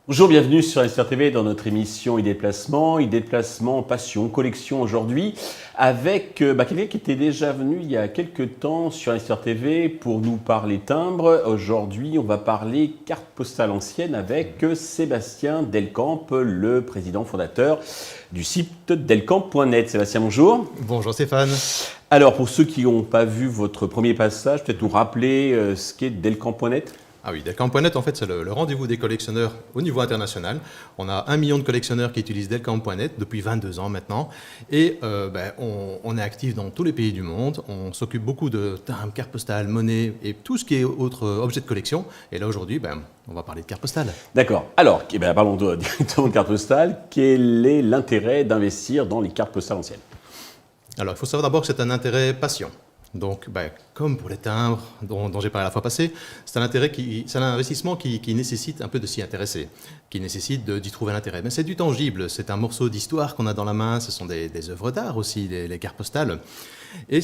Bonjour, bienvenue sur Investir TV dans notre émission e-déplacement, passion, collection aujourd'hui avec quelqu'un qui était déjà venu il y a quelques temps sur Investir TV pour nous parler timbres. Aujourd'hui, on va parler carte postale ancienne avec Sébastien Delcamp, le président fondateur du site delcamp.net. Sébastien, bonjour. Bonjour Stéphane. Alors, pour ceux qui n'ont pas vu votre premier passage, peut-être nous rappeler ce qu'est delcamp.net ? Ah oui, Delcamp.net, en fait, c'est le rendez-vous des collectionneurs au niveau international. On a 1 million de collectionneurs qui utilisent Delcamp.net depuis 22 ans maintenant. Et on est actif dans tous les pays du monde. On s'occupe beaucoup de timbres, cartes postales, monnaie et tout ce qui est autre objet de collection. Et là, aujourd'hui, on va parler de cartes postales. D'accord. Alors, parlons directement de cartes postales. Quel est l'intérêt d'investir dans les cartes postales anciennes ? Alors, il faut savoir d'abord que c'est un intérêt passion. Donc, comme pour les timbres dont j'ai parlé la fois passée, c'est un investissement qui nécessite un peu de s'y intéresser, qui nécessite d'y trouver l'intérêt. Mais c'est du tangible, c'est un morceau d'histoire qu'on a dans la main, ce sont des œuvres d'art aussi, les cartes postales. Et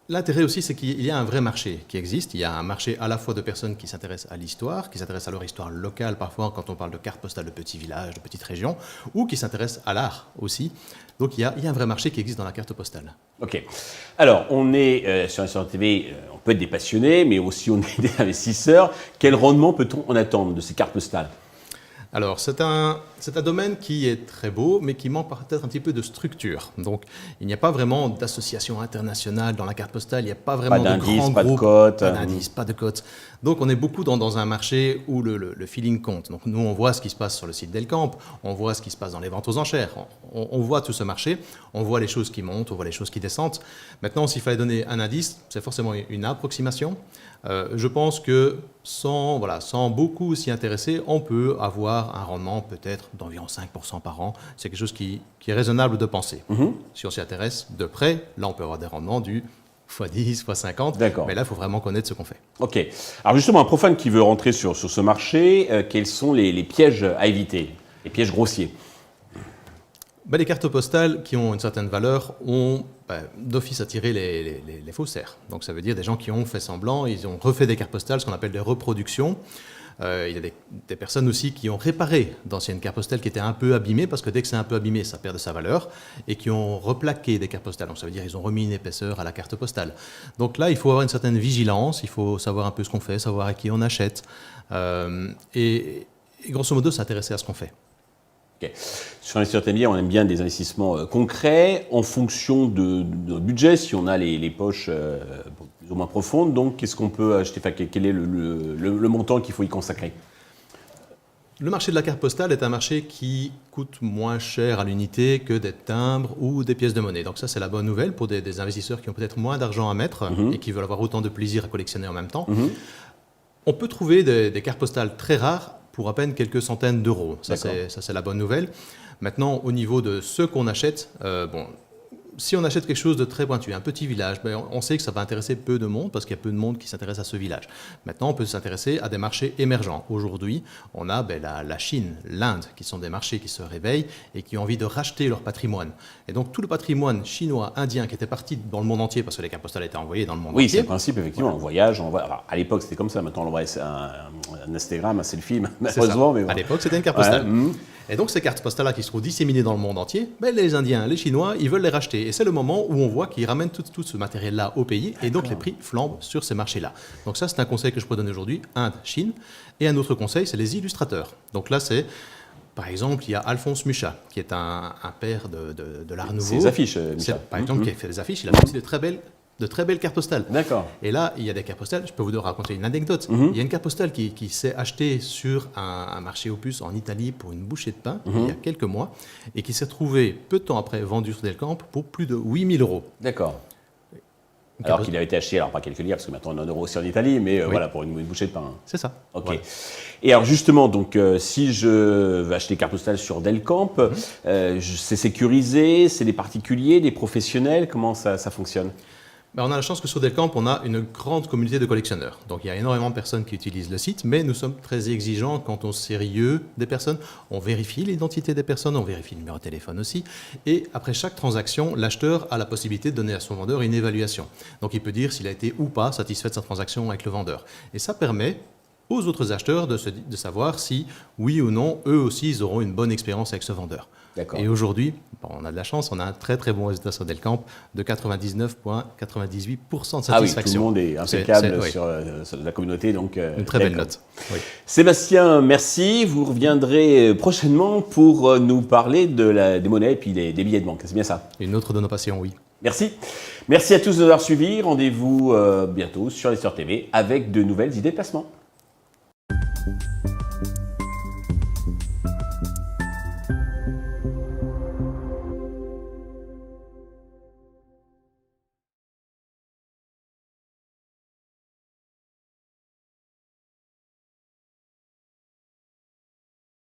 l'intérêt aussi, c'est qu'il y a un vrai marché qui existe. Il y a un marché à la fois de personnes qui s'intéressent à l'histoire, qui s'intéressent à leur histoire locale parfois quand on parle de cartes postales de petits villages, de petites régions, ou qui s'intéressent à l'art aussi. Donc il y a un vrai marché qui existe dans la carte postale. Ok. Alors, on est sur Investir TV, on peut être des passionnés, mais aussi on est des investisseurs. Quel rendement peut-on en attendre de ces cartes postales ? Alors, c'est un domaine qui est très beau, mais qui manque peut-être un petit peu de structure. Donc, il n'y a pas vraiment d'association internationale dans la carte postale, il n'y a pas vraiment de grands groupes. Pas de cote. Pas d'indice, pas de cote. Donc, on est beaucoup dans un marché où le feeling compte. Donc, nous, on voit ce qui se passe sur le site Delcamp, on voit ce qui se passe dans les ventes aux enchères, on voit tout ce marché, on voit les choses qui montent, on voit les choses qui descendent. Maintenant, s'il fallait donner un indice, c'est forcément une approximation. Je pense que sans beaucoup s'y intéresser, on peut avoir un rendement peut-être d'environ 5% par an. C'est quelque chose qui est raisonnable de penser. Si on s'y intéresse de près, là on peut avoir des rendements du x10, x50. D'accord. Mais là, il faut vraiment connaître ce qu'on fait. Ok. Alors justement, un profane qui veut rentrer sur ce marché, quels sont les pièges à éviter, les pièges grossiers ? Les cartes postales qui ont une certaine valeur ont d'office attiré les faussaires. Donc ça veut dire des gens qui ont fait semblant, ils ont refait des cartes postales, ce qu'on appelle des reproductions. Il y a des personnes aussi qui ont réparé d'anciennes cartes postales qui étaient un peu abîmées, parce que dès que c'est un peu abîmé, ça perd de sa valeur, et qui ont replaqué des cartes postales. Donc ça veut dire qu'ils ont remis une épaisseur à la carte postale. Donc là, il faut avoir une certaine vigilance, il faut savoir un peu ce qu'on fait, savoir à qui on achète, et grosso modo s'intéresser à ce qu'on fait. Okay. Sur Investir TV, on aime bien des investissements concrets en fonction de notre budget, si on a les poches plus ou moins profondes. Donc, qu'est-ce qu'on peut acheter ? Quel est le montant qu'il faut y consacrer ? Le marché de la carte postale est un marché qui coûte moins cher à l'unité que des timbres ou des pièces de monnaie. Donc ça, c'est la bonne nouvelle pour des investisseurs qui ont peut-être moins d'argent à mettre et qui veulent avoir autant de plaisir à collectionner en même temps. On peut trouver des cartes postales très rares pour à peine quelques centaines d'euros. Ça, c'est la bonne nouvelle. Maintenant, au niveau de ce qu'on achète, si on achète quelque chose de très pointu, un petit village, on sait que ça va intéresser peu de monde parce qu'il y a peu de monde qui s'intéresse à ce village. Maintenant, on peut s'intéresser à des marchés émergents. Aujourd'hui, on a la Chine, l'Inde, qui sont des marchés qui se réveillent et qui ont envie de racheter leur patrimoine. Et donc, tout le patrimoine chinois, indien, qui était parti dans le monde entier, parce que les cartes postales étaient envoyées dans le monde entier. Oui, c'est le principe, effectivement. Voilà. On voyage, alors, à l'époque, c'était comme ça. Maintenant, on envoie un Instagram, un selfie, malheureusement. Mais à l'époque, c'était une carte postale. Et donc, ces cartes postales-là qui se trouvent disséminées dans le monde entier, les Indiens, les Chinois, ils veulent les racheter. Et c'est le moment où on voit qu'ils ramènent tout ce matériel-là au pays. Et donc, les prix flambent sur ces marchés-là. Donc ça, c'est un conseil que je peux donner aujourd'hui, Inde, Chine. Et un autre conseil, c'est les illustrateurs. Donc là, par exemple, il y a Alphonse Mucha, qui est un père de l'art nouveau. C'est les affiches, Mucha. Par exemple, qui a fait des affiches. Il a fait aussi de très belles cartes postales. D'accord. Et là, il y a des cartes postales. Je peux vous raconter une anecdote. Il y a une carte postale qui s'est achetée sur un marché aux puces en Italie pour une bouchée de pain, il y a quelques mois, et qui s'est retrouvée peu de temps après vendue sur Delcamp pour plus de 8 000 euros. D'accord. Alors qu'il avait été acheté, alors pas quelques livres, parce que maintenant on en a aussi en Italie, mais voilà, pour une bouchée de pain. C'est ça. Ok. Voilà. Et alors justement, donc, si je veux acheter carte postale sur Delcamp, c'est sécurisé, c'est des particuliers, des professionnels, comment ça fonctionne ? Ben, on a la chance que sur Delcamp, on a une grande communauté de collectionneurs. Donc il y a énormément de personnes qui utilisent le site, mais nous sommes très exigeants quant au sérieux des personnes. On vérifie l'identité des personnes, on vérifie le numéro de téléphone aussi. Et après chaque transaction, l'acheteur a la possibilité de donner à son vendeur une évaluation. Donc il peut dire s'il a été ou pas satisfait de sa transaction avec le vendeur. Et ça permet aux autres acheteurs de savoir si, oui ou non, eux aussi, ils auront une bonne expérience avec ce vendeur. Et aujourd'hui, on a de la chance, on a un très très bon résultat sur Delcamp de 99,98% de satisfaction. Ah oui, tout le monde est impeccable sur la communauté. Donc, une très belle note. Oui. Sébastien, merci. Vous reviendrez prochainement pour nous parler des monnaies et puis des billets de banque. C'est bien ça? Une autre de nos passions, oui. Merci. Merci à tous de nous avoir suivis. Rendez-vous bientôt sur Investir TV avec de nouvelles idées de placement.